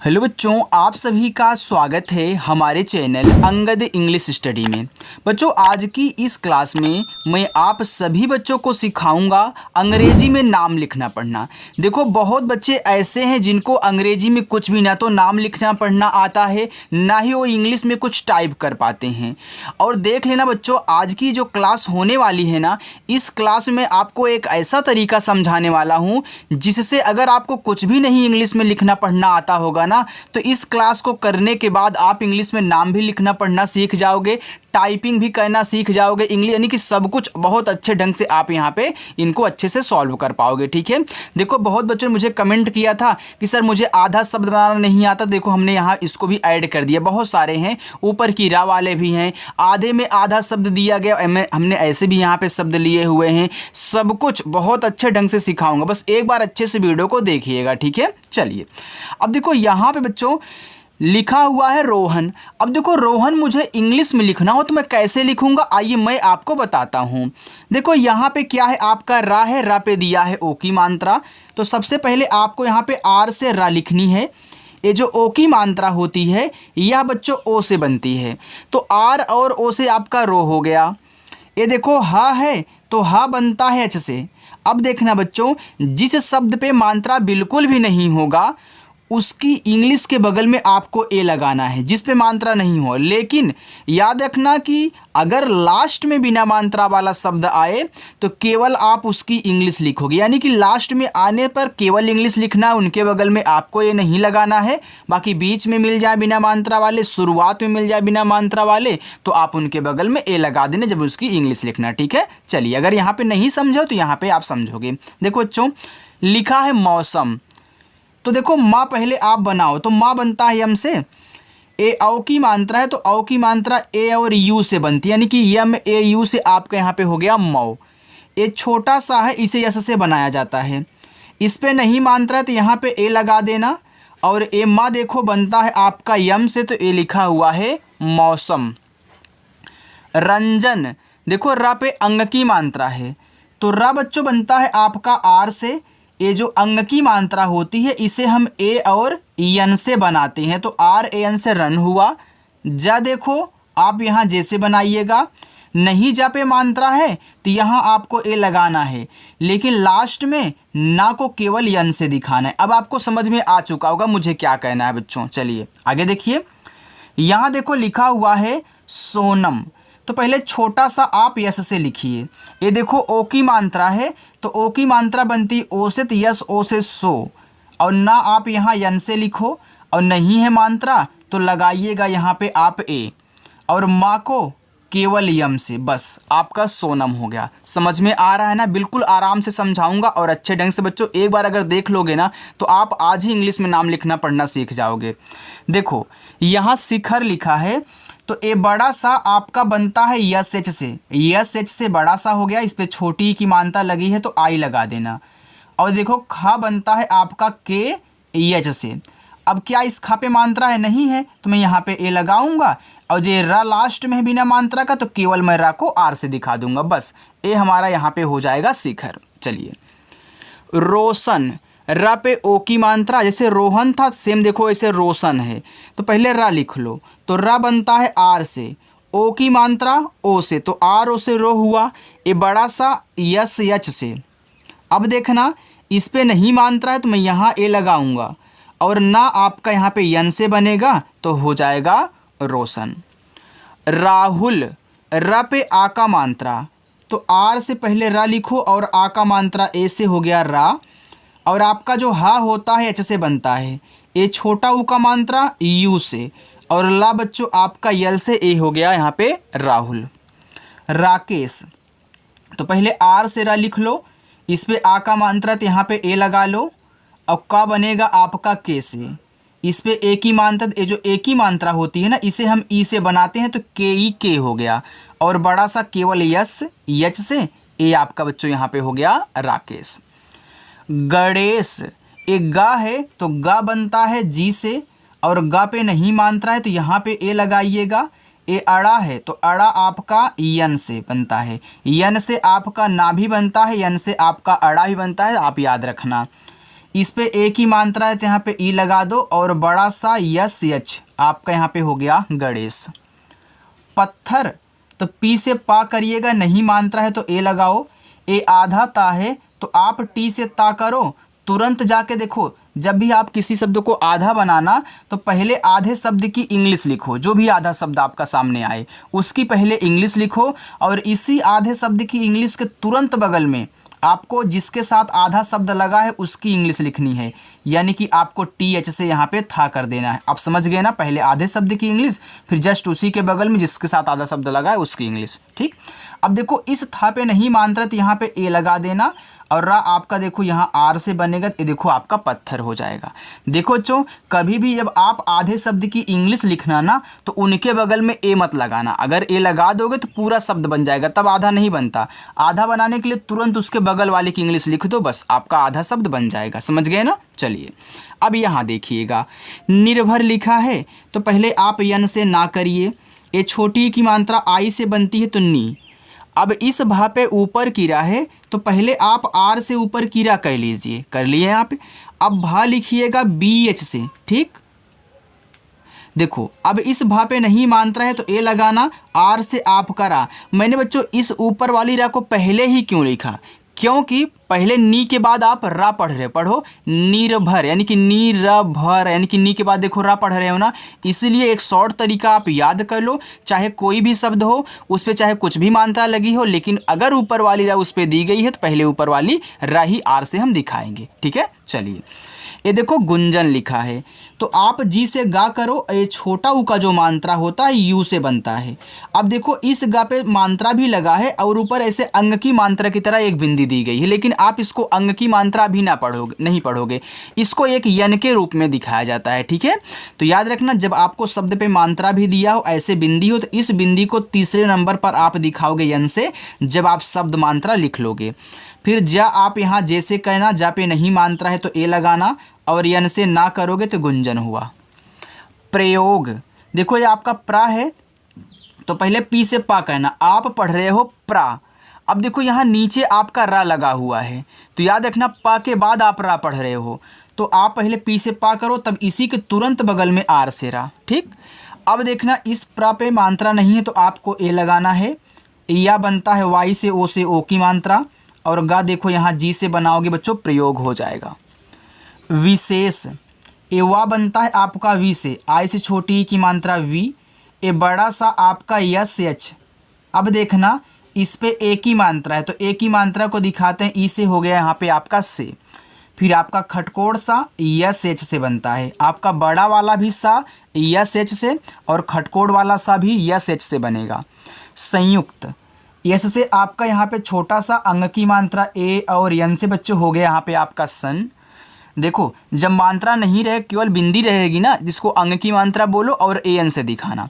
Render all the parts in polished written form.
Hello बच्चों, आप सभी का स्वागत है हमारे चैनल अंगद इंग्लिश स्टडी में। बच्चों, आज की इस क्लास में मैं आप सभी बच्चों को सिखाऊंगा अंग्रेजी में नाम लिखना पढ़ना। देखो, बहुत बच्चे ऐसे हैं जिनको अंग्रेजी में कुछ भी ना तो नाम लिखना पढ़ना आता है, ना ही वो इंग्लिश में कुछ टाइप कर पाते हैं। और देख लेना बच्चों, आज की जो क्लास होने वाली है ना, इस क्लास में आपको एक ऐसा तरीका समझाने वाला हूँ जिससे अगर आपको कुछ भी नहीं इंग्लिश में लिखना पढ़ना आता होगा ना, तो इस क्लास को करने के बाद आप इंग्लिश में नाम भी लिखना पढ़ना सीख जाओगे, टाइपिंग भी करना सीख जाओगे इंग्लिश, यानी कि सब कुछ बहुत अच्छे ढंग से आप यहाँ पे इनको अच्छे से सॉल्व कर पाओगे। ठीक है। देखो, बहुत बच्चों ने मुझे कमेंट किया था कि सर मुझे आधा शब्द बनाना नहीं आता। देखो, हमने यहाँ इसको भी ऐड कर दिया, बहुत सारे हैं, ऊपर की रा वाले भी हैं, आधे में आधा शब्द दिया गया, हमने ऐसे भी यहाँ पे शब्द लिए हुए हैं। सब कुछ बहुत अच्छे ढंग से सिखाऊंगा, बस एक बार अच्छे से वीडियो को देखिएगा। ठीक है, चलिए। अब देखो, यहाँ पे बच्चों लिखा हुआ है रोहन। अब देखो, रोहन मुझे इंग्लिश में लिखना हो तो मैं कैसे लिखूंगा, आइए मैं आपको बताता हूं। देखो, यहाँ पे क्या है, आपका रा है, रा पे दिया है ओ की मात्रा। तो सबसे पहले आपको यहाँ पे आर से रा लिखनी है। ये जो ओ की मात्रा होती है यह बच्चों ओ से बनती है, तो आर और ओ से आपका रो हो गया। ये देखो, हा है तो हा बनता है एच से। अब देखना बच्चों, जिस शब्द पे मात्रा बिल्कुल भी नहीं होगा उसकी इंग्लिश के बगल में आपको ए लगाना है, जिस पे मात्रा नहीं हो। लेकिन याद रखना कि अगर लास्ट में बिना मात्रा वाला शब्द आए तो केवल आप उसकी इंग्लिश लिखोगे, यानी कि लास्ट में आने पर केवल इंग्लिश लिखना, उनके बगल में आपको ये नहीं लगाना है। बाकी बीच में मिल जाए बिना मात्रा वाले, शुरुआत में मिल जाए बिना मात्रा वाले, तो आप उनके बगल में ए लगा देना जब उसकी इंग्लिश लिखना। ठीक है, चलिए। अगर यहाँ पे नहीं समझो तो यहाँ पे आप समझोगे। देखो बच्चों, लिखा है मौसम, तो देखो माँ पहले आप बनाओ, तो माँ बनता है यम से। ए औ की मात्रा है तो औ की मात्रा ए और यू से बनती है, यानी कि यम ए यू से आपका यहाँ पे हो गया मौ। ए छोटा सा है, इसे यस से बनाया जाता है। इस पे नहीं मात्रा है तो यहाँ पे ए लगा देना। और ए माँ देखो बनता है आपका यम से, तो ए लिखा हुआ है मौसम। रंजन, देखो रा पे अंग की मात्रा है, तो रा बच्चों बनता है आपका आर से। ये जो अंग की मात्रा होती है इसे हम ए और यन से बनाते हैं, तो आर ए एन से रन हुआ। जा देखो आप यहाँ जैसे बनाइएगा, नहीं जा पे मात्रा है तो यहाँ आपको ए लगाना है, लेकिन लास्ट में ना को केवल यन से दिखाना है। अब आपको समझ में आ चुका होगा मुझे क्या कहना है बच्चों। चलिए आगे देखिए, यहाँ देखो लिखा हुआ है सोनम, तो पहले छोटा सा आप यस से लिखिए। ये देखो ओ की मात्रा है, तो ओ की मात्रा बनती ओ से, तो यस ओ से सो। और ना आप यहाँ यन से लिखो, और नहीं है मात्रा तो लगाइएगा यहाँ पे आप ए, और माँ को केवल यम से, बस आपका सोनम हो गया। समझ में आ रहा है ना? बिल्कुल आराम से समझाऊंगा और अच्छे ढंग से बच्चों एक बार अगर देख लोगे ना तो आप आज ही इंग्लिश में नाम लिखना पढ़ना सीख जाओगे। देखो यहाँ शिखर लिखा है, तो ए बड़ा सा आपका बनता है यस एच से। यस एच से बड़ा सा हो गया, इस पर छोटी की मात्रा लगी है तो आई लगा देना। और देखो खा बनता है आपका के एच से। अब क्या इस खा पे मात्रा है? नहीं है, तो मैं यहाँ पे ए लगाऊंगा, और जो रा लास्ट में है बिना मात्रा का तो केवल मैं रा को आर से दिखा दूंगा, बस ए हमारा यहाँ पे हो जाएगा शिखर। चलिए, रोशन, रा पे ओ की मात्रा, जैसे रोहन था सेम देखो ऐसे रोशन है, तो पहले रा लिख लो, तो रा बनता है आर से, ओ की मात्रा ओ से, तो आर ओ से रो हुआ। ये बड़ा सा यस एच से। अब देखना इस पे नहीं मात्रा है तो मैं यहाँ ए लगाऊंगा, और ना आपका यहाँ पे यन से बनेगा तो हो जाएगा रोशन। राहुल, रा पे आ का मात्रा, तो आर से पहले रा लिखो और आ का मात्रा ए से हो गया रा, और आपका जो हा होता है एच से बनता है। ए छोटा ऊ का मात्रा यू से, और ला बच्चों आपका यल से ए हो गया यहाँ पे राहुल। राकेश, तो पहले आर से रा लिख लो, इस पे आ का मात्रा तो यहाँ पे ए लगा लो, और का बनेगा आपका के से। इस पे ए की मात्रा, ये जो ए की मात्रा होती है ना इसे हम ई से बनाते हैं, तो के ई के हो गया, और बड़ा सा केवल यस एच से, ए आपका बच्चों यहाँ पे हो गया राकेश। गणेश, एक गा है तो गा बनता है जी से, और गा पे नहीं मात्रा है तो यहाँ पे ए लगाइएगा। ए अड़ा है तो अड़ा आपका यन से बनता है, यन से आपका ना भी बनता है, यन से आपका अड़ा भी बनता है, आप याद रखना। इस पे ए की मात्रा है तो यहाँ पे ई लगा दो और बड़ा सा यस एच आपका यहाँ पे हो गया गणेश। पत्थर तो पी से पा करिएगा, नहीं मात्रा है तो ए लगाओ। ए आधा ता है तो आप टी से ता करो। तुरंत जाके देखो, जब भी आप किसी शब्द को आधा बनाना तो पहले आधे शब्द की इंग्लिश लिखो। जो भी आधा शब्द आपका सामने आए उसकी पहले इंग्लिश लिखो और इसी आधे शब्द की इंग्लिश के तुरंत बगल में आपको जिसके साथ आधा शब्द लगा है उसकी इंग्लिश लिखनी है, यानी कि आपको टी एच से यहाँ पे था कर देना है। आप समझ गए ना, पहले आधे शब्द की इंग्लिश, फिर जस्ट उसी के बगल में जिसके साथ आधा शब्द लगा है उसकी इंग्लिश। ठीक, अब देखो इस था पे नहीं मात्रा तो यहाँ पे ए लगा देना और रा आपका देखो यहाँ आर से बनेगा, ये देखो आपका पत्थर हो जाएगा। देखो बच्चों, कभी भी जब आप आधे शब्द की इंग्लिश लिखना ना तो उनके बगल में ए मत लगाना। अगर ए लगा दोगे तो पूरा शब्द बन जाएगा, तब आधा नहीं बनता। आधा बनाने के लिए तुरंत उसके बगल वाले की इंग्लिश लिख दो, बस आपका आधा शब्द बन जाएगा। समझ गए ना। चलिए अब यहाँ देखिएगा, निर्भर लिखा है तो पहले आप यन से ना करिए। ये छोटी की मात्रा आई से बनती है तो नी। अब इस भा पे ऊपर कीरा है तो पहले आप आर से ऊपर कीरा कर लीजिए, कर लिए यहाँ पे। अब भा लिखिएगा बी एच से। ठीक, देखो अब इस भा पे नहीं मात्रा है तो ए लगाना, आर से आप करा। मैंने बच्चों इस ऊपर वाली रा को पहले ही क्यों लिखा, क्योंकि पहले नी के बाद आप रा पढ़ रहे, पढ़ो निर्भर यानी कि नीरभर, यानी कि नी के बाद देखो रा पढ़ रहे हो ना, इसलिए एक शॉर्ट तरीका आप याद कर लो। चाहे कोई भी शब्द हो उस पर चाहे कुछ भी मात्रा लगी हो, लेकिन अगर ऊपर वाली रा उस पर दी गई है तो पहले ऊपर वाली रा ही आर से हम दिखाएंगे। ठीक है, चलिए ये देखो गुंजन लिखा है तो आप जी से गा करो। ये छोटा ऊ का जो मात्रा होता है यू से बनता है। अब देखो इस गा पे मात्रा भी लगा है और ऊपर ऐसे अंग की मात्रा की तरह एक बिंदी दी गई है, लेकिन आप इसको अंग की मात्रा भी नहीं पढ़ोगे, इसको एक यन के रूप में दिखाया जाता है। ठीक है, तो याद रखना, जब आपको शब्द पे मात्रा भी दिया हो, ऐसे बिंदी हो, तो इस बिंदी को तीसरे नंबर पर आप दिखाओगे यन से, जब आप शब्द मात्रा लिख लोगे। फिर जा आप यहाँ जैसे कहना, जा पे नहीं मात्रा है तो ए लगाना और यन से ना करोगे तो गुंजन हुआ। प्रयोग देखो ये आपका प्रा है तो पहले पी से पा कहना, आप पढ़ रहे हो प्रा। अब देखो यहाँ नीचे आपका रा लगा हुआ है तो याद रखना पा के बाद आप रा पढ़ रहे हो, तो आप पहले पी से पा करो, तब इसी के तुरंत बगल में आर से रा। ठीक, अब देखना इस प्रा पे मात्रा नहीं है तो आपको ए लगाना है। या बनता है वाई से ओ की मात्रा, और गा देखो यहाँ जी से बनाओगे बच्चों, प्रयोग हो जाएगा। विशेष ए वा बनता है आपका वी से, आई से छोटी की मात्रा वी। ए बड़ा सा आपका यस एच। अब देखना इस पे ए की मात्रा है तो ए की मात्रा को दिखाते हैं, ई से हो गया यहाँ पे आपका से। फिर आपका खटकोड़ सा यस एच से बनता है, आपका बड़ा वाला भी सा यस एच से और खटकोड़ वाला सा भी यस एच से बनेगा। संयुक्त यस से आपका यहाँ पे छोटा सा अंग की मात्रा ए और यन से बच्चों हो गया यहाँ पे आपका सन। देखो जब मात्रा नहीं रहे केवल बिंदी रहेगी ना, जिसको अंग की मात्रा बोलो और ए एन से दिखाना।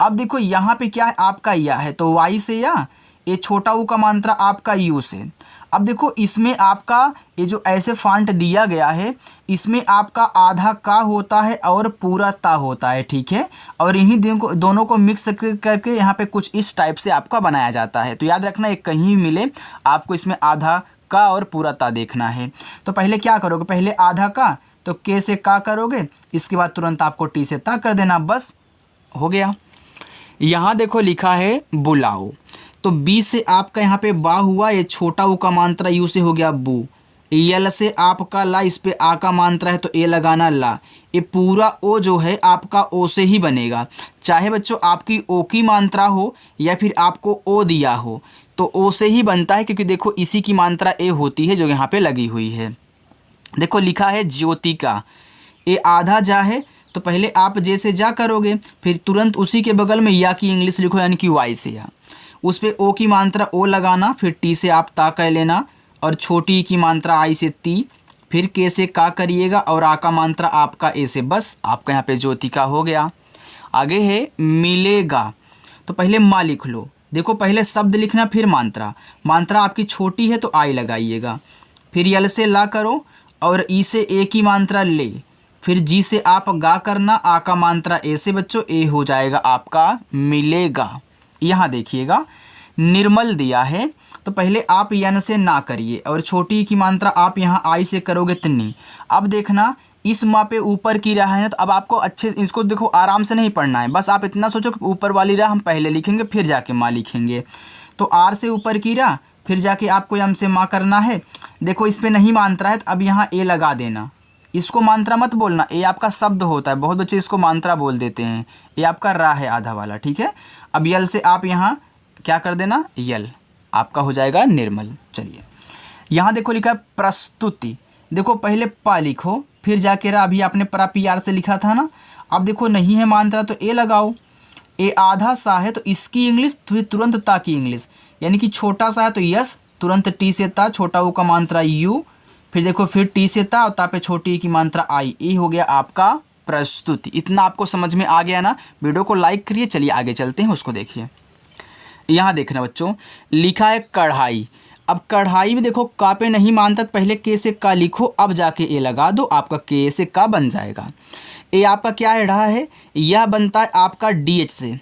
अब देखो यहाँ पे क्या है आपका या है तो वाई से या, ये छोटा ऊ का मात्रा आपका यू से। अब देखो इसमें आपका ये जो ऐसे फॉन्ट दिया गया है इसमें आपका आधा का होता है और पूरा ता होता है। ठीक है, और इन्हीं दोनों को मिक्स करके यहाँ पे कुछ इस टाइप से आपका बनाया जाता है। तो याद रखना एक कहीं मिले आपको इसमें आधा का और पूरा ता देखना है। तो पहले क्या करोगे, पहले आधा का तो के से का करोगे, इसके बाद तुरंत आपको टी से ता कर देना, बस हो गया। यहाँ देखो लिखा है बुलाओ तो बी से आपका यहाँ पे बा हुआ, ये छोटा ऊ का मात्रा यू से हो गया बू। यल से आपका ला, इस पे आ का मात्रा है तो ए लगाना ला। ये पूरा ओ जो है आपका ओ से ही बनेगा, चाहे बच्चों आपकी ओ की मात्रा हो या फिर आपको ओ दिया हो तो ओ से ही बनता है, क्योंकि देखो इसी की मात्रा ए होती है जो यहाँ पे लगी हुई है। देखो लिखा है ज्योति का, ये आधा जा है तो पहले आप जैसे जा करोगे फिर तुरंत उसी के बगल में या की इंग्लिश लिखो, यानी कि वाई से या। उस पे ओ की मात्रा ओ लगाना, फिर टी से आप ता कह लेना और छोटी की मात्रा आई से ती, फिर के से का करिएगा और आ का मात्रा आपका ए से, बस आपका यहाँ पे ज्योति का हो गया। आगे है मिलेगा तो पहले माँ लिख लो। देखो पहले शब्द लिखना फिर मात्रा, मात्रा आपकी छोटी है तो आई लगाइएगा, फिर यल से ला करो और ई से ए की मात्रा ले, फिर जी से आप गा करना, आ का मात्रा ए से बच्चों ए हो जाएगा आपका मिलेगा। यहाँ देखिएगा निर्मल दिया है तो पहले आप यन से ना करिए और छोटी की मात्रा आप यहाँ आई से करोगे तिन्नी। अब देखना इस माँ पे ऊपर की राह है ना, तो अब आपको अच्छे इसको देखो आराम से नहीं पढ़ना है, बस आप इतना सोचो कि ऊपर वाली राह हम पहले लिखेंगे फिर जाके माँ लिखेंगे। तो आर से ऊपर की राह फिर जाके आपको यम से माँ करना है। देखो इस पर नहीं मात्रा है तो अब यहाँ ए लगा देना। इसको मात्रा मत बोलना, ए आपका शब्द होता है, बहुत बच्चे इसको मात्रा बोल देते हैं। ये आपका रा है आधा वाला, ठीक है। अब यल से आप यहाँ क्या कर देना, यल आपका हो जाएगा निर्मल। चलिए यहाँ देखो लिखा है प्रस्तुति। देखो पहले पा लिखो फिर जाके रा, अभी आपने प्रा पी आर से लिखा था ना। अब देखो नहीं है मात्रा तो ए लगाओ। ए आधा सा है तो इसकी इंग्लिश फिर तुरंत ता की इंग्लिश, यानी कि छोटा सा है तो यस, तुरंत टी से ता, छोटा ऊ का मात्रा यू, फिर देखो फिर टी से ता और ता पे छोटी की मात्रा आई। ये हो गया आपका प्रस्तुति। इतना आपको समझ में आ गया ना। वीडियो को लाइक करिए। चलिए आगे चलते हैं, उसको देखिए। यहाँ देखना बच्चों लिखा है कढ़ाई। अब कढ़ाई में देखो का पे नहीं मानता, पहले के से का लिखो, अब जाके ए लगा दो, आपका के से का बन जाएगा। ए आपका क्या है रहा है, यह बनता है आपका डी एच से,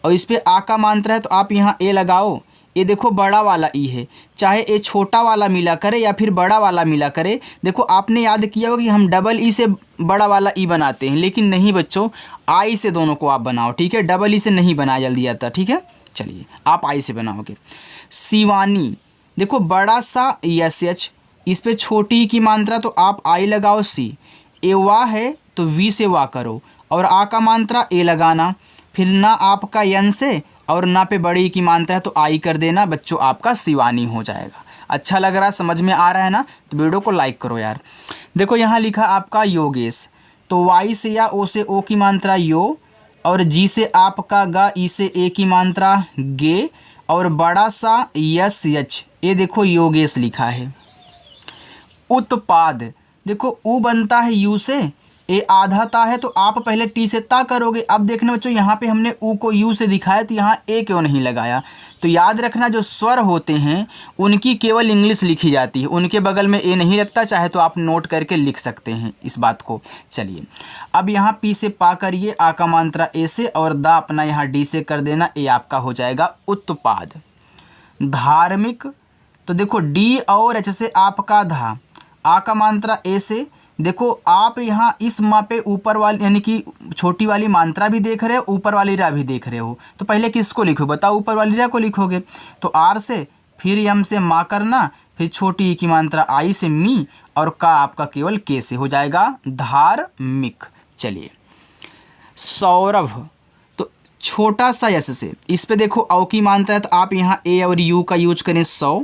और इस पे आ का मात्रा है तो आप यहाँ ए लगाओ। ये देखो बड़ा वाला ई है, चाहे ए छोटा वाला मिला करे या फिर बड़ा वाला मिला करे। देखो आपने याद किया होगा कि हम डबल ई से बड़ा वाला ई बनाते हैं, लेकिन नहीं बच्चों, आई से दोनों को आप बनाओ, ठीक है। डबल ई से नहीं बनाया जल्दी आता, ठीक है। चलिए आप आई से बनाओगे। शिवानी, देखो बड़ा सा एस एच, इस पे छोटी की मात्रा तो आप आई लगाओ सी। ए वाह है तो वी से वाह करो, और आ का मात्रा ए लगाना, फिर ना आपका यन से और ना पे बड़ी की मात्रा है तो आई कर देना। बच्चों आपका शिवानी हो जाएगा। अच्छा लग रहा है, समझ में आ रहा है ना, तो वीडियो को लाइक करो यार। देखो यहाँ लिखा आपका योगेश, तो वाई से या ओ से ओ की मात्रा यो, और जी से आपका गा, ई से ए की मात्रा गे, और बड़ा सा यस एच, ये देखो योगेश लिखा है। उत्पाद, देखो ऊ बनता है यू से, ए आधा ता है तो आप पहले टी से ता करोगे। अब देखना बच्चों यहाँ पे हमने ऊ को यू से दिखाया तो यहाँ ए क्यों नहीं लगाया। तो याद रखना जो स्वर होते हैं उनकी केवल इंग्लिश लिखी जाती है, उनके बगल में ए नहीं लगता। चाहे तो आप नोट करके लिख सकते हैं इस बात को। चलिए अब यहाँ पी से पा करिए, आ का मात्रा ए से, और दा अपना यहाँ डी से कर देना। ए आपका हो जाएगा उत्पाद। धार्मिक, तो देखो डी और एच से आपका धा, आ का मात्रा ए से। देखो आप यहाँ इस माँ पे ऊपर वाली यानी कि छोटी वाली मात्रा भी देख रहे हो, ऊपर वाली रा भी देख रहे हो, तो पहले किसको लिखो बताओ, ऊपर वाली रा को लिखोगे। तो आर से फिर यम से माँ करना, फिर छोटी की मात्रा आई से मी, और का आपका केवल के से हो जाएगा धार्मिक। चलिए सौरभ, तो छोटा सा यस से, इस पे देखो औ की मात्रा है तो आप यहाँ ए और यू का यूज करें सौ।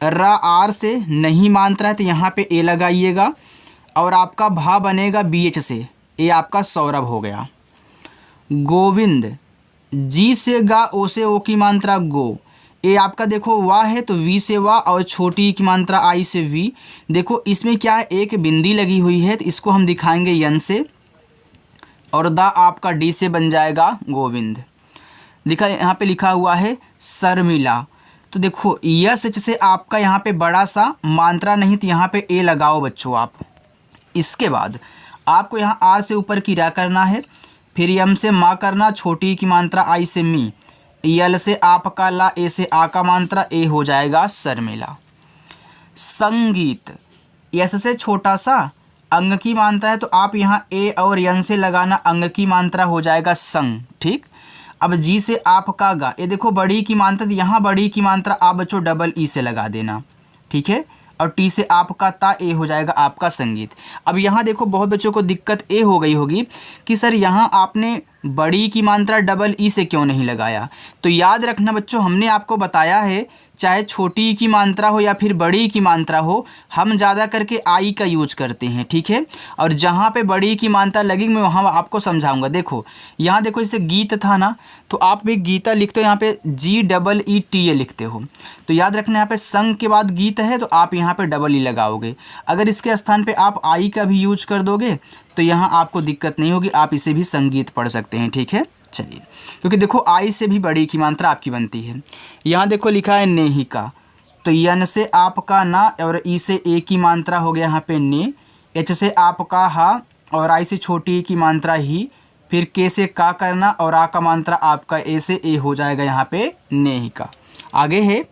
रा आर से नहीं मात्रा है तो यहाँ पे ए लगाइएगा, और आपका भा बनेगा बी एच से, ये आपका सौरभ हो गया। गोविंद, जी से गा, ओ से ओ की मात्रा गो, ये आपका देखो वाह है तो वी से वाह, और छोटी की मात्रा आई से वी। देखो इसमें क्या है, एक बिंदी लगी हुई है तो इसको हम दिखाएंगे यन से, और दा आपका डी से बन जाएगा गोविंद। देखा यहाँ पे लिखा हुआ है शर्मिला, तो देखो यस एच से आपका यहाँ पे बड़ा सा मात्रा नहीं तो यहाँ पे ए लगाओ बच्चों आप। इसके बाद आपको यहाँ आर से ऊपर की रा करना है, फिर यम से माँ करना, छोटी की मात्रा आई से मी, यल से आपका ला, ए से आ का मात्रा, ए हो जाएगा शर्मिला। संगीत, यस से छोटा सा, अंग की मात्रा है तो आप यहाँ ए और यन से लगाना, अंग की मात्रा हो जाएगा संग, ठीक। अब जी से आपका गा, ये देखो बड़ी की मात्रा, यहाँ बड़ी की मात्रा आप बच्चों डबल ई से लगा देना, ठीक है। और टी से आपका ता, ए हो जाएगा आपका संगीत। अब यहाँ देखो बहुत बच्चों को दिक्कत ए हो गई होगी कि सर यहाँ आपने बड़ी की मात्रा डबल ई से क्यों नहीं लगाया। तो याद रखना बच्चों, हमने आपको बताया है चाहे छोटी की मात्रा हो या फिर बड़ी की मात्रा हो, हम ज़्यादा करके आई का यूज करते हैं, ठीक है। और जहाँ पे बड़ी की मात्रा लगेगी मैं वहाँ आपको समझाऊंगा। देखो यहाँ देखो जैसे गीत था ना, तो आप भी गीता लिखते हो, यहाँ पे जी डबल ई टी ए लिखते हो, तो याद रखना यहाँ पे संग के बाद गीत है तो आप यहाँ पे डबल ई लगाओगे। अगर इसके स्थान पे आप आई का भी यूज कर दोगे तो यहाँ आपको दिक्कत नहीं होगी, आप इसे भी संगीत पढ़ सकते हैं, ठीक है। चलिए क्योंकि देखो आई से भी बड़ी की मात्रा आपकी बनती है। यहाँ देखो लिखा है नेहिका, तो यन से आपका ना और ई से ए की मात्रा हो गया यहाँ पे ने, एच से आपका हा, और आई से छोटी की मात्रा ही, फिर के से का करना, और आ का मात्रा आपका ए से ए हो जाएगा यहाँ पे नेहिका। आगे है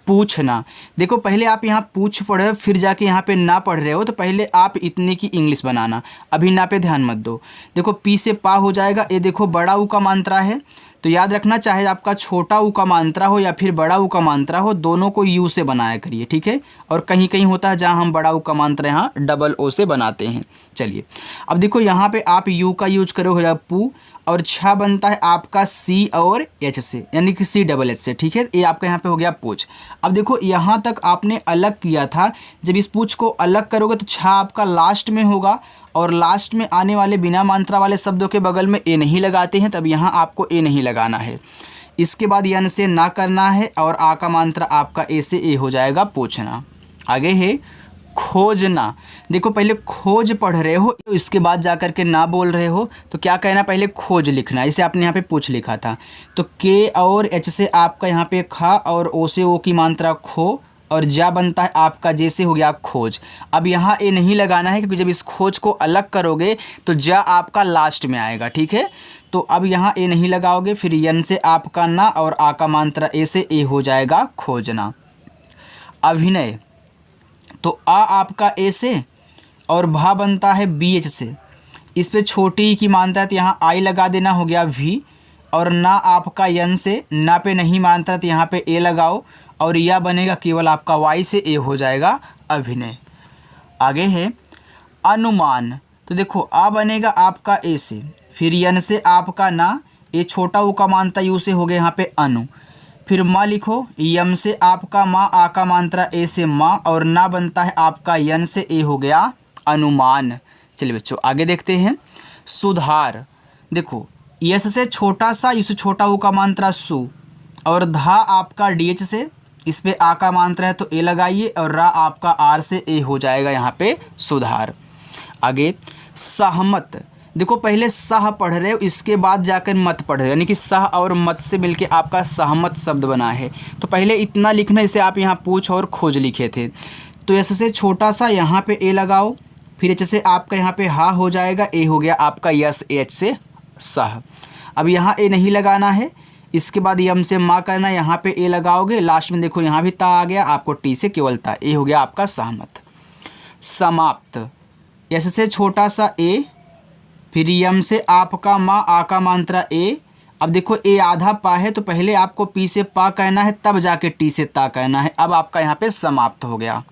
पूछना। देखो पहले आप यहाँ पूछ पढ़ रहे हो, फिर जाके यहाँ पे ना पढ़ रहे हो, तो पहले आप इतने की इंग्लिश बनाना। अभी ना पे ध्यान मत दो। देखो पी से पा हो जाएगा। ये देखो बड़ा ऊ का मात्रा है, तो याद रखना, चाहे आपका छोटा ऊ का मात्रा हो या फिर बड़ा ऊ का मात्रा हो, दोनों को यू से बनाया करिए, ठीक है। और कहीं कहीं होता है जहाँ हम बड़ा ऊ का मात्रा यहाँ डबल ओ से बनाते हैं। चलिए अब देखो यहाँ पे आप यू का यूज करो, हो जाएगा पू, और छा बनता है आपका सी और एच से, यानी कि सी डबल एच से, ठीक है। ये आपका यहाँ पे हो गया पूछ। अब देखो यहाँ तक आपने अलग किया था, जब इस पूछ को अलग करोगे तो छा आपका लास्ट में होगा, और लास्ट में आने वाले बिना मात्रा वाले शब्दों के बगल में ए नहीं लगाते हैं, तब यहाँ आपको ए नहीं लगाना है। इसके बाद यन से ना करना है, और आ का मात्रा आपका ए से ए हो जाएगा पूछना। आगे है खोजना। देखो पहले खोज पढ़ रहे हो, तो इसके बाद जा कर के ना बोल रहे हो, तो क्या कहना, पहले खोज लिखना। इसे आपने यहाँ पे पूछ लिखा था, तो के और एच से आपका यहाँ पे खा, और ओ से ओ की मात्रा खो, और जा बनता है आपका जैसे हो गया खोज। अब यहाँ ए नहीं लगाना है, क्योंकि जब इस खोज को अलग करोगे तो जा आपका लास्ट में आएगा, ठीक है। तो अब यहाँ ए नहीं लगाओगे, फिर यन से आपका ना, और आ का मात्रा ए से ए हो जाएगा खोजना। अभिनय, तो आ आपका ए से, और भा बनता है बी एच से। इस पे छोटी की मानता है तो यहाँ आई लगा देना, हो गया वी, और ना आपका यन से, ना पे नहीं मानता है तो यहाँ पे ए लगाओ, और यह बनेगा केवल आपका वाई से ए हो जाएगा अभिनय। आगे है अनुमान। तो देखो आ बनेगा आपका ए से, फिर यन से आपका ना, ए छोटा ऊ का मानता यू से हो गया यहाँ पे अनु, फिर माँ लिखो, यम से आपका माँ, आ का मात्रा ए से माँ, और ना बनता है आपका यन से ए हो गया अनुमान। चलिए बच्चों आगे देखते हैं। सुधार। देखो यस से छोटा सा, इस छोटा ऊ का मात्रा सु, और धा आपका डी एच से, इस पे आ का मात्रा है तो ए लगाइए, और रा आपका आर से ए हो जाएगा यहाँ पे सुधार। आगे सहमत। देखो पहले सह पढ़ रहे हो, इसके बाद जाकर मत पढ़ रहे हो, यानी कि सह और मत से मिलके आपका सहमत शब्द बना है। तो पहले इतना लिखना, इसे आप यहाँ पूछ और खोज लिखे थे। तो एस से छोटा सा यहाँ पे ए लगाओ, फिर एच से आपका यहाँ पे हा हो जाएगा, ए हो गया आपका यस, एच से सह। अब यहाँ ए नहीं लगाना है, इसके बाद यम से माँ करना, यहाँ पे ए लगाओगे, लास्ट में देखो यहाँ भी ता आ गया, आपको टी से केवल ता, ए हो गया आपका सहमत। समाप्त। एस से छोटा सा ए, फिर यम से आपका माँ, आ का मात्रा ए। अब देखो ए आधा पा है, तो पहले आपको पी से पा कहना है, तब जाके टी से ता कहना है। अब आपका यहाँ पे समाप्त हो गया।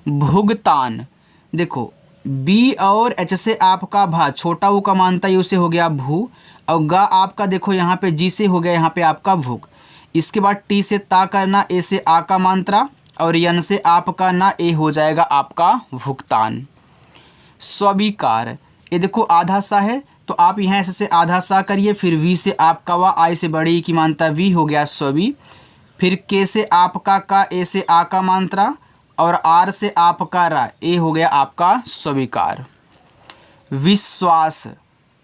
भुगतान। देखो बी और एच से आपका भा, छोटा ऊ का मानता यू से हो गया भू, और गा आपका देखो यहाँ पे जी से हो गया यहाँ पे आपका भूख। इसके बाद टी से ता करना, ए से आ का मात्रा, और यन से आपका ना, ए हो जाएगा आपका भुगतान। स्वीकार। ये देखो आधा सा है, तो आप यहाँ ऐसे से आधा सा करिए, फिर वी से आपका वा, आई से बड़ी की मात्रा वी हो गया स्वी, फिर के से आपका का, ए से आ का मात्रा, और आर से आपका रा, ए हो गया आपका स्वीकार। विश्वास।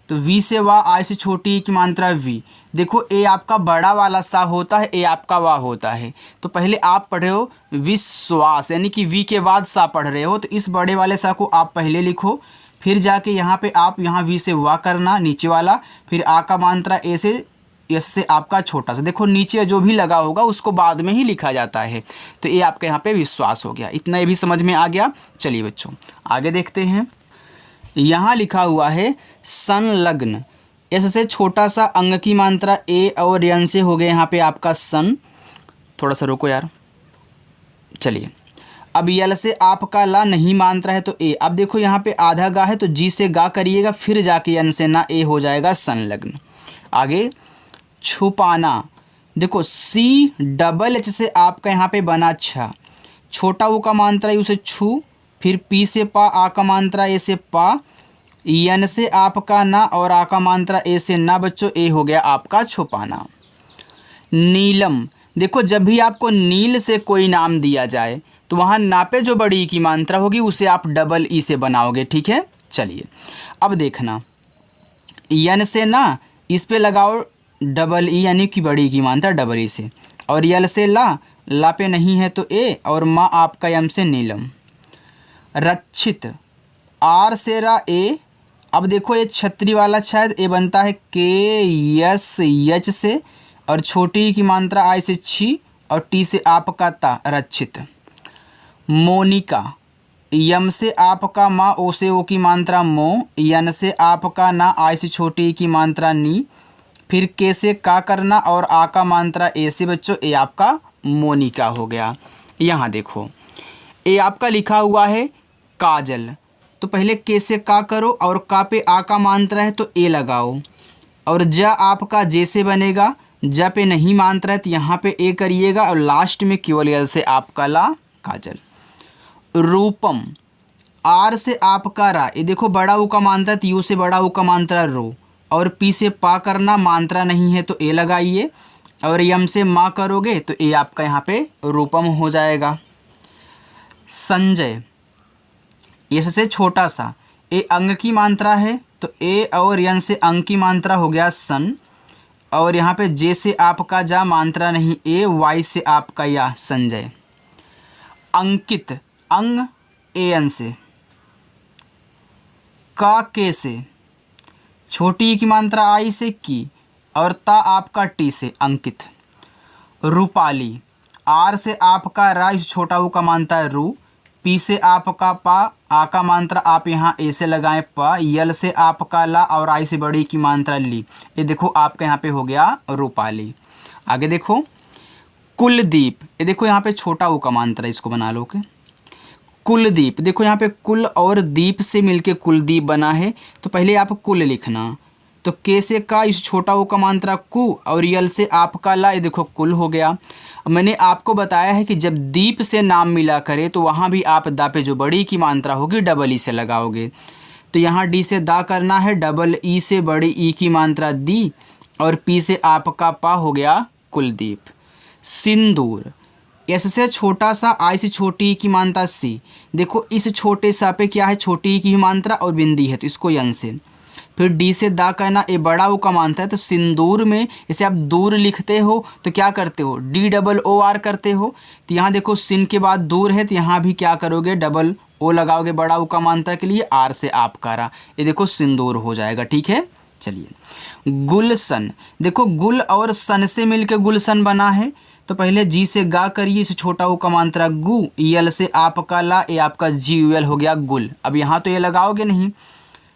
तो वी से वा, आई से छोटी की मात्रा वी। देखो ए आपका बड़ा वाला सा होता है, ए आपका वा होता है। तो पहले आप पढ़ रहे हो विश्वास, यानी कि वी के बाद सा पढ़ रहे हो, तो इस बड़े वाले सा को आप पहले लिखो, फिर जाके यहाँ पे आप यहाँ वी से वा करना नीचे वाला, फिर आ का मात्रा ए से, एस से आपका छोटा सा। देखो नीचे जो भी लगा होगा उसको बाद में ही लिखा जाता है। तो ये आपके यहाँ पे विश्वास हो गया। इतना ये भी समझ में आ गया। चलिए बच्चों आगे देखते हैं। यहाँ लिखा हुआ है संलग्न। एस से छोटा सा अंग की मात्रा ए, और यन से हो गया यहाँ पे आपका सन। थोड़ा सा रोको यार। चलिए अब यल से आपका ला नहीं मात्रा है तो ए। अब देखो यहाँ पे आधा गा है, तो जी से गा करिएगा, फिर जाके यन से ना, ए हो जाएगा संलग्न। आगे छुपाना। देखो सी डबल एच से आपका यहाँ पे बना छा, छोटा ऊ का मात्रा यू से छू, फिर पी से पा, आ का मात्रा ए से पा, यन से आपका ना, और आ का मात्रा ए से ना बच्चों, ए हो गया आपका छुपाना। नीलम। देखो जब भी आपको नील से कोई नाम दिया जाए तो वहाँ ना पे जो बड़ी ई की मात्रा होगी उसे आप डबल ई से बनाओगे, ठीक है। चलिए अब देखना, यन से ना, इस पे लगाओ डबल ई, यानी कि बड़ी की मात्रा डबल ई से, और यल से ला, ला पे नहीं है तो ए, और माँ आपका यम से नीलम। रक्षित। आर से रा, ए। अब देखो ये छतरी वाला शायद ए बनता है के, यस, यच से, और छोटी की मात्रा आई से छी, और टी से आपका ता रक्षित। मोनिका, यम से आपका मा, ओ से ओ की मात्रा मो, यन से आपका ना, आई से छोटी की मात्रा नी, फिर के से का करना और आ का मात्रा ए से बच्चों ए आपका मोनिका हो गया। यहाँ देखो ए आपका लिखा हुआ है काजल, तो पहले के से का करो और का पे आ का मात्रा है तो ए लगाओ, और ज आपका जे से बनेगा, ज पे नहीं मात्रा है तो यहाँ पे ए करिएगा, और लास्ट में केवल यल से आपका ला काजल। रूपम, आर से आपका रा, ये देखो बड़ा ऊ का मात्रा तो यू से बड़ा ऊ का मात्रा रो, और पी से पा करना, मात्रा नहीं है तो ए लगाइए, और यम से माँ करोगे तो ए आपका यहाँ पे रूपम हो जाएगा। संजय, एस से छोटा सा, ए अंग की मात्रा है तो ए और यन से अंग की मात्रा हो गया सन, और यहाँ पे जे से आपका जा, मात्रा नहीं ए, वाई से आपका या संजय। अंकित, अंग ए एन से, का के से, छोटी की मात्रा आई से की, और ता आपका टी से अंकित। रूपाली, आर से आपका रा, इस छोटा ऊ का मात्रा है रू, पी से आपका पा, आ का मात्रा आप यहाँ ए से लगाएं पा, यल से आपका ला, और आई से बड़ी की मात्रा ली, ये देखो आपका यहाँ पे हो गया रूपाली। आगे देखो कुलदीप, ये देखो यहाँ पे छोटा ऊ का मात्रा, इसको बना लो के कुलदीप, देखो यहाँ पे कुल और दीप से मिलके कुलदीप बना है, तो पहले आप कुल लिखना, तो के से का, इस छोटा ऊ का मात्रा कु, और यल से आपका ला, ये देखो कुल हो गया। मैंने आपको बताया है कि जब दीप से नाम मिला करे तो वहाँ भी आप दा पे जो बड़ी की मात्रा होगी डबल ई से लगाओगे, तो यहाँ डी से दा करना है, डबल ई से बड़ी ई की मात्रा दी, और पी से आपका पा हो गया कुलदीप। सिंदूर, एस से छोटा सा, आई से छोटी ई की मात्रा सी, देखो इस छोटे सा पे क्या है, छोटी ई की मात्रा और बिंदी है तो इसको यन से, फिर डी से दा कहना, ए बड़ा ऊ का मात्रा है तो सिंदूर में इसे आप दूर लिखते हो तो क्या करते हो, डी डबल ओ आर करते हो, तो यहाँ देखो सिन के बाद दूर है तो यहाँ भी क्या करोगे, डबल ओ लगाओगे बड़ा ऊ का मात्रा के लिए, आर से आप करा, ये देखो सिंदूर हो जाएगा। ठीक है, चलिए गुलशन, देखो गुल और सन से मिलकर गुलशन बना है, तो पहले जी से गा करिए, इस छोटा ऊ का मात्रा गु, यल से आपका ला, ए आपका जी यू एल हो गया गुल। अब यहाँ तो ये लगाओगे नहीं,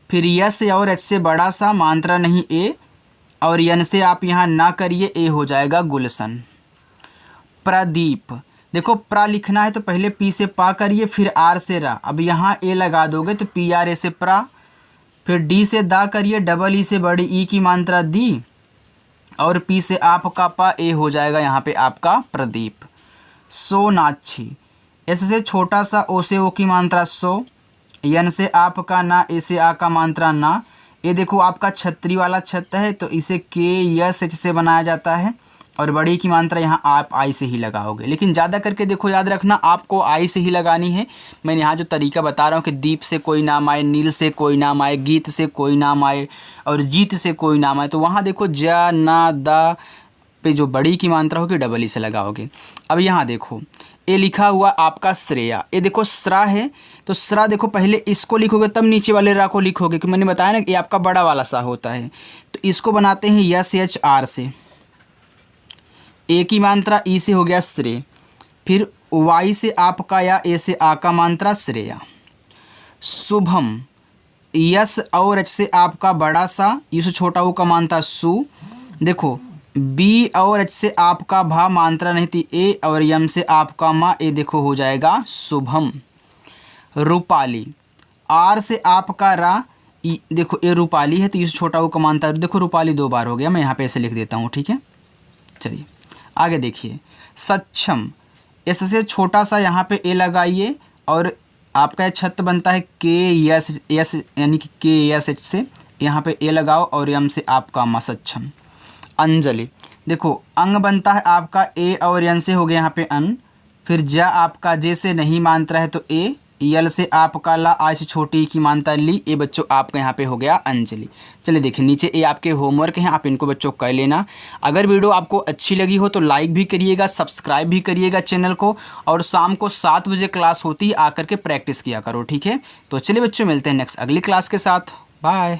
फिर यस और एच से बड़ा सा, मात्रा नहीं ए, और यन से आप यहाँ ना करिए, ए हो जाएगा गुलशन। प्रदीप, देखो प्रा लिखना है तो पहले पी से पा करिए, फिर आर से रा, अब यहाँ ए लगा दोगे तो पी आर ए से प्रा, फिर डी से दा करिए, डबल ई से बड़ी ई की मात्रा दी, और पी से आपका पा, ए हो जाएगा यहाँ पे आपका प्रदीप। सोनाक्षी, एस से छोटा सा, ओ से ओ की मात्रा सो, यन से आपका ना, ए से आ का मात्रा ना, ये देखो आपका छतरी वाला छत है तो इसे के यस एच से बनाया जाता है, और बड़ी की मात्रा यहाँ आप आई से ही लगाओगे, लेकिन ज़्यादा करके देखो याद रखना आपको आई से ही लगानी है। मैंने यहाँ जो तरीका बता रहा हूँ कि दीप से कोई नाम आए, नील से कोई नाम आए, गीत से कोई नाम आए, और जीत से कोई नाम आए, तो वहाँ देखो ज ना दा पे जो बड़ी की मात्रा होगी डबल ई से लगाओगे। अब यहाँ देखो ये लिखा हुआ आपका श्रेया, ये देखो श्रा है तो श्रा देखो पहले इसको लिखोगे तब नीचे वाले रा को लिखोगे, कि मैंने बताया ना ये आपका बड़ा वाला सा होता है, तो इसको बनाते हैं यस एच आर से, ए की मात्रा ई से हो गया श्रेय, फिर वाई से आपका या, ए से आ का मात्रा श्रेया। शुभम, यस और एच से आपका बड़ा सा, यू से छोटा ऊ का मात्रा सु, देखो बी और एच से आपका भा, मात्रा नहीं थी ए, और यम से आपका मा, ए देखो हो जाएगा शुभम। रूपाली, आर से आपका रा, देखो ए रूपाली है तो इस छोटा ऊ का मात्रा, देखो रूपाली दो बार हो गया, मैं यहाँ पे ऐसे लिख देता हूँ। ठीक है, चलिए आगे देखिए। सक्षम, एस से छोटा सा यहाँ पे ए लगाइए, और आपका छत बनता है के यस एस, यानी कि के एस एच से यहाँ पे ए लगाओ, और यम से आपका मा सक्षम। अंजलि, देखो अंग बनता है आपका ए और यन से हो गया यहाँ पे अन, फिर ज आपका जे से नहीं मात्रा है तो ए, यल से आपका ला, आई से छोटी की मात्रा ली, ये बच्चों आपका यहाँ पे हो गया अंजलि। चलिए देखिए नीचे ये आपके होमवर्क हैं, आप इनको बच्चों कर लेना। अगर वीडियो आपको अच्छी लगी हो तो लाइक भी करिएगा, सब्सक्राइब भी करिएगा चैनल को, और शाम को 7 बजे क्लास होती है, आकर के प्रैक्टिस किया करो। ठीक है, तो चलिए बच्चों मिलते हैं नेक्स्ट अगली क्लास के साथ। बाय।